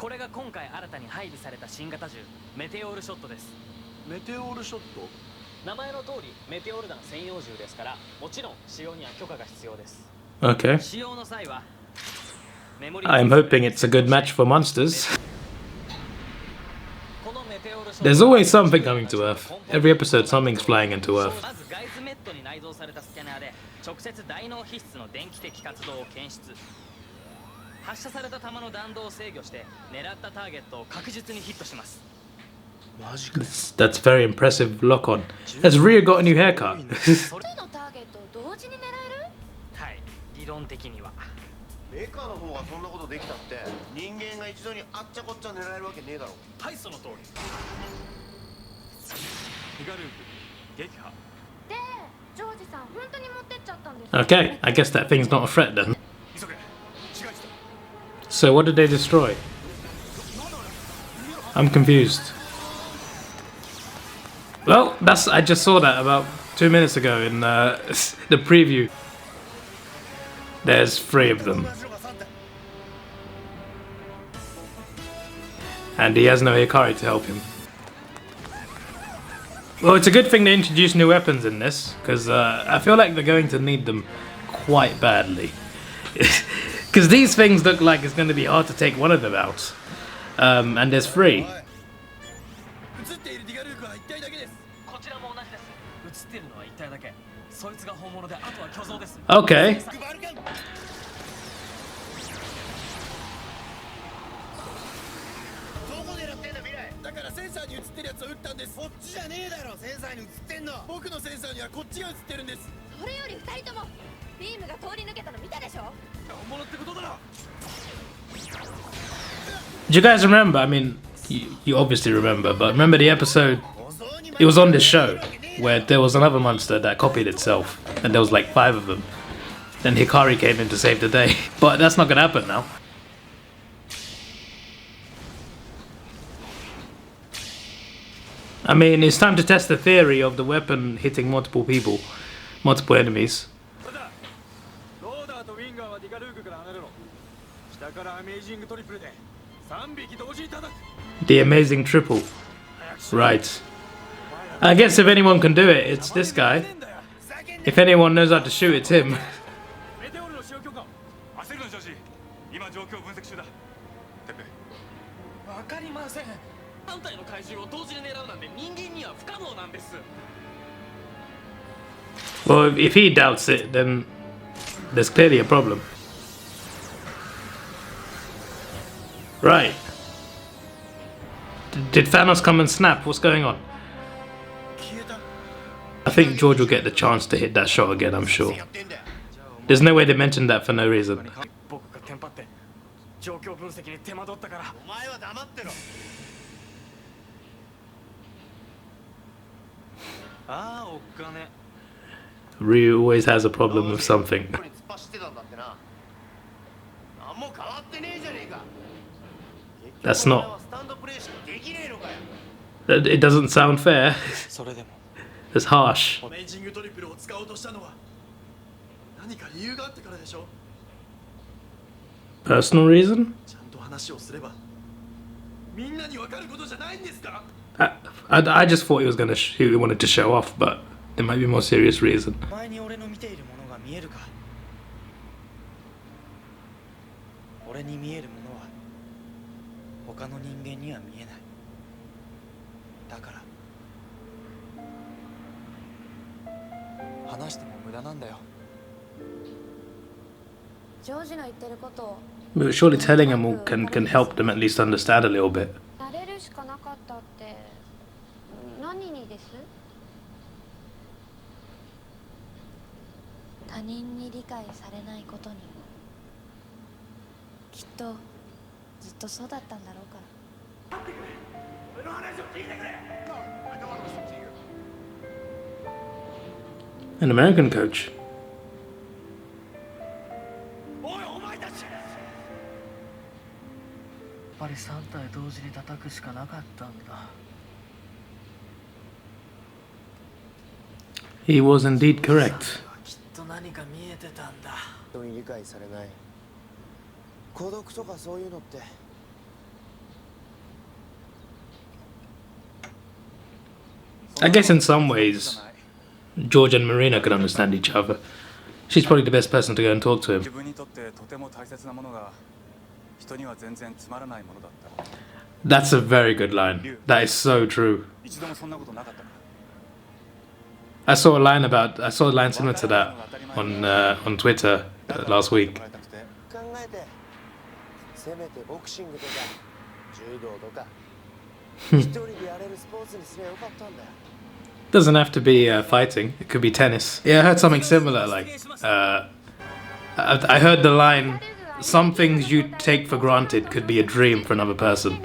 これが今回新たに配備された新型銃メテオールショットです。メテオールショット？名前の通りメテオール弾専用銃ですから、もちろん使用には許可が必要です。 Okay. 使用の際は I'm hoping it's a good match for monsters. There's always something coming to Earth. Every episode something's flying into Earth. まずガイズメットに内蔵されたスキャナーで直接大脳皮質の電気的活動を検出。発射された弾の弾道を制御して狙ったターゲットを確実にヒットします。マジか。That's very impressive lock on. Has Ryu got a new haircut? はい、理論的には。メカの方がそんなことできたって人間が一度にあっちゃこっちゃ狙えるわけねえだろ。はい、その通り。手軽撃破。で、ジョージさん本当に持ってっちゃったんです。 Okay, I guess that thing's not a threat then. So what did they destroy? I'm confused. Well, I just saw that about 2 minutes ago in the preview. There's 3 of them. And he has no Hikari to help him. Well, it's a good thing they introduced new weapons in this, because I feel like they're going to need them quite badly. Because these things look like it's going to be hard to take one of them out. And there's 3. Okay. Do you guys remember? I mean, you obviously remember, but remember the episode? It was on this show where there was another monster that copied itself, and there was like 5 of them. Then Hikari came in to save the day, but that's not gonna happen now. I mean, it's time to test the theory of the weapon hitting multiple people, multiple enemies. The amazing triple. Right. I guess if anyone can do it, it's this guy. If anyone knows how to shoot, it's him. Well, if he doubts it, then there's clearly a problem. Right. Did Thanos come and snap? What's going on? I think George will get the chance to hit that shot again, I'm sure. There's no way they mentioned that for no reason. Ryu always has a problem with something. That's not... It doesn't sound fair. It's harsh. Personal reason? I just thought he was gonna he wanted to show off, but there might be a more serious reason. But surely telling him can help them at least understand a little bit. An American coach. He was indeed correct. I guess in some ways, George and Marina could understand each other. She's probably the best person to go and talk to him. 自分にとってとても大切なものが人には全然つまらないものだった。 That's a very good line. That is so true. 一度もそんなことなかったか。 I saw a line similar to that on Twitter last week. 考えてせめてボクシングとか柔道とか一人でやれるスポーツにすればよかったんだよ。 Doesn't have to be fighting. It could be tennis. Yeah, I heard something similar. Like, I heard the line, "Some things you take for granted could be a dream for another person."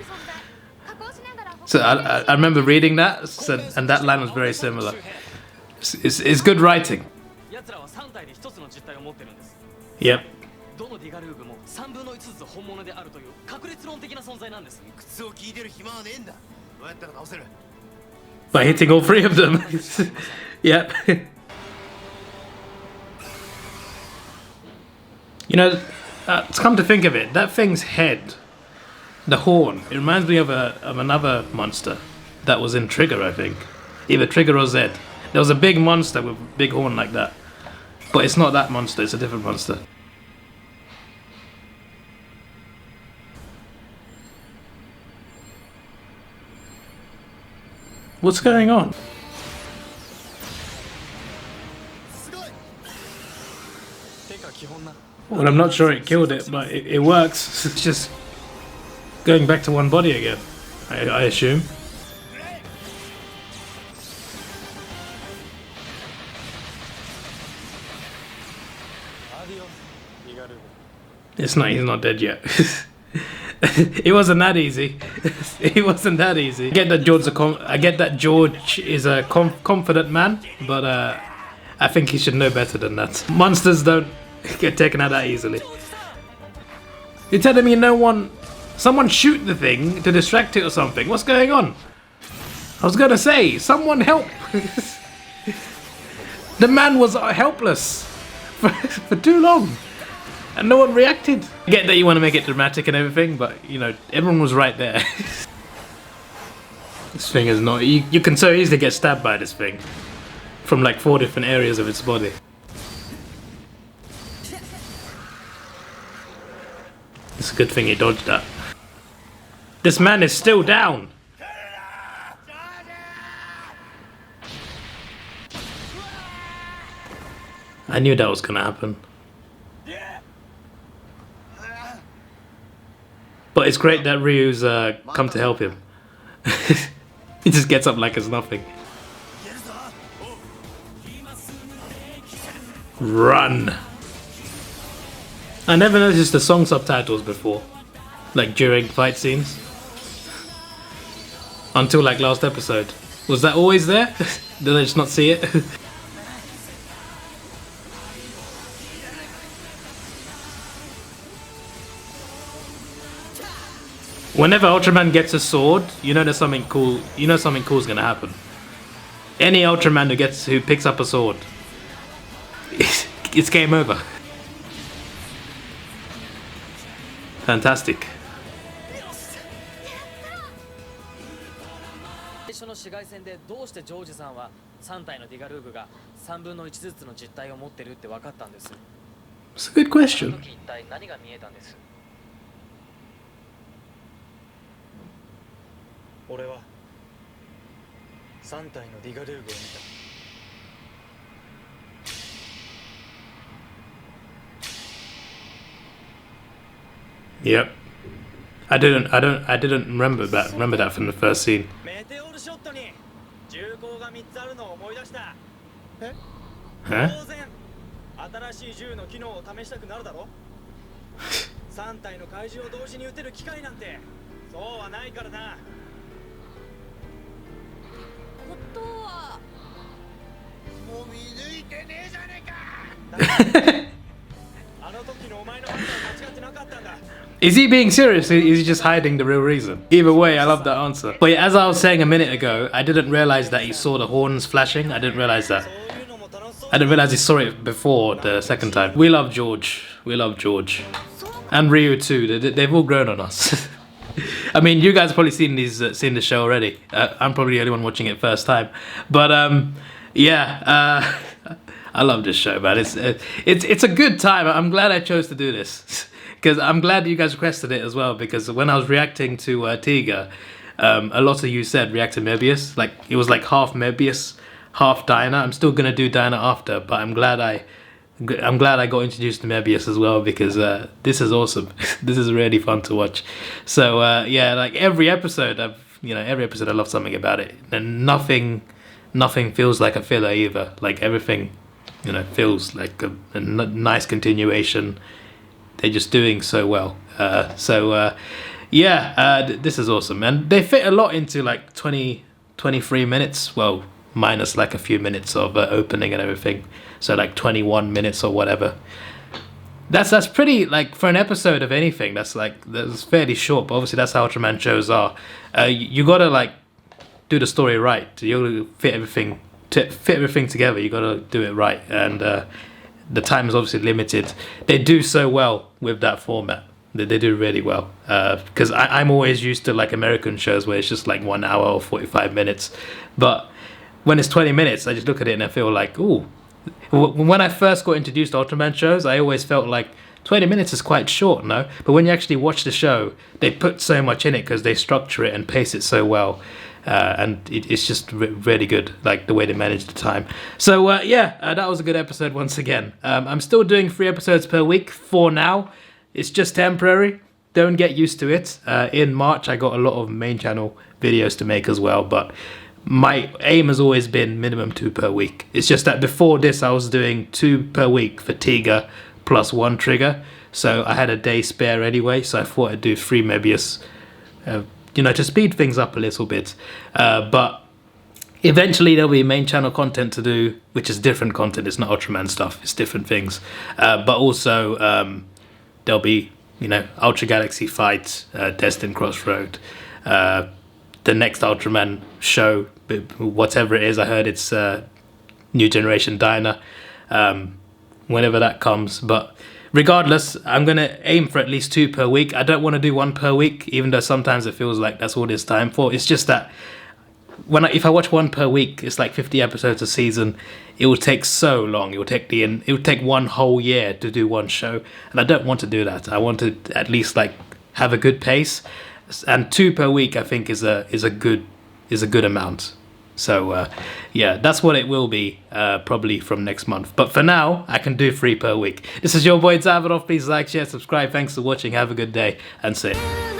So I remember reading that, and that line was very similar. It's good writing. 奴らは3体で1つの実体を持ってるんです。 Yep. どのディガルーグも3分の1ずつ本物であるという確率論的な存在なんです。靴を聞いてる暇はねえんだ。どうやったら直せる？ By hitting all three of them. Yep. You know, to come to think of it, that thing's head, the horn, it reminds me of another monster that was in Trigger, I think. Either Trigger or Zed. There was a big monster with a big horn like that. But it's not that monster, it's a different monster. What's going on? Well, I'm not sure it killed it, but it works. It's just going back to one body again, I assume. It's not. He's not dead yet. It wasn't that easy. It wasn't that easy. I get that George is a confident man, but I think he should know better than that. Monsters don't get taken out that easily. You're telling me someone shoot the thing to distract it or something? What's going on? I was gonna say, someone help! The man was helpless for too long. And no one reacted. I get that you want to make it dramatic and everything, but you know, everyone was right there. This thing is not. You can so easily get stabbed by this thing from like 4 different areas of its body. It's a good thing he dodged that. This man is still down. I knew that was gonna happen. But it's great that Ryu's come to help him. He just gets up like it's nothing. Run! I never noticed the song subtitles before. Like during fight scenes. Until like last episode. Was that always there? Did I just not see it? Whenever Ultraman gets a sword, you know there's something cool. You know something cool is gonna happen. Any Ultraman who picks up a sword, it's game over. Fantastic. 最初の紫外線でどうしてジョージさんは3体のディガルーグが3分の1ずつの実体を持ってるって分かったんです。 It's a good その question. 時一体何が見えたんです？俺は3体のディガルーグを見た。 Yep. I didn't remember that from the first scene. メテオルショットに銃口が3つあるのを思い出した。 Huh? 当然新しい銃の機能を試したくなるだろ。3体の怪獣を同時に撃てる機械なんてそうはないからな。 夫はもう見抜いてねえじゃねえか。あの時のお前の判断間違ってなかったんだ。 Is he being serious? Or is he just hiding the real reason? Either way, I love that answer. But yeah, as I was saying a minute ago, I didn't realize that he saw the horns flashing. I didn't realize that. そういうのも楽しそう。 I didn't realize he saw it before the second time. We love George. We love George. And Ryu too. They've all grown on us. I mean, you guys have probably seen the show already. I'm probably the only one watching it first time, but yeah, I love this show, man. It's a good time. I'm glad I chose to do this because I'm glad you guys requested it as well. Because when I was reacting to Tiga, a lot of you said react to Mebius. Like it was like half Mebius, half Dyna. I'm still gonna do Dyna after, but I'm glad I got introduced to Mebius as well because this is awesome. This is really fun to watch. So yeah, like every episode I love something about it, and nothing feels like a filler either. Like everything, feels like a nice continuation. They're just doing so well. This is awesome, and they fit a lot into like 23 minutes. Well, minus like a few minutes of opening and everything, so like 21 minutes or whatever. That's pretty, like, for an episode of anything, that's fairly short, but obviously that's how Ultraman shows are. You gotta like do the story right. You gotta fit everything together. You gotta do it right, and the time is obviously limited. They do so well with that format. They do really well, because I'm always used to like American shows where it's just like 1 hour or 45 minutes, but when it's 20 minutes, I just look at it and I feel like, ooh. When I first got introduced to Ultraman shows, I always felt like 20 minutes is quite short, no? But when you actually watch the show, they put so much in it because they structure it and pace it so well. And it's just really good, like the way they manage the time. So that was a good episode once again. I'm still doing 3 episodes per week for now. It's just temporary. Don't get used to it. In March, I got a lot of main channel videos to make as well, but my aim has always been minimum 2 per week. It's just that before this, I was doing 2 per week for Tiga plus 1 trigger. So I had a day spare anyway, so I thought I'd do 3 Mebius, to speed things up a little bit. But eventually there'll be main channel content to do, which is different content. It's not Ultraman stuff, it's different things. But also there'll be, Ultra Galaxy Fight, Destined Crossroad, the next Ultraman show, whatever it is. I heard it's New Generation Dyna, whenever that comes. But regardless, I'm going to aim for at least 2 per week. I don't want to do 1 per week, even though sometimes it feels like that's all there's time for. It's just that if I watch 1 per week, it's like 50 episodes a season. It will take so long. It will take 1 whole year to do 1 show, and I don't want to do that. I want to at least like have a good pace, and 2 per week I think is a good amount. So that's what it will be probably from next month. But for now, I can do 3 per week. This is your boy Davidoff. Please like, share, subscribe. Thanks for watching. Have a good day, and see you.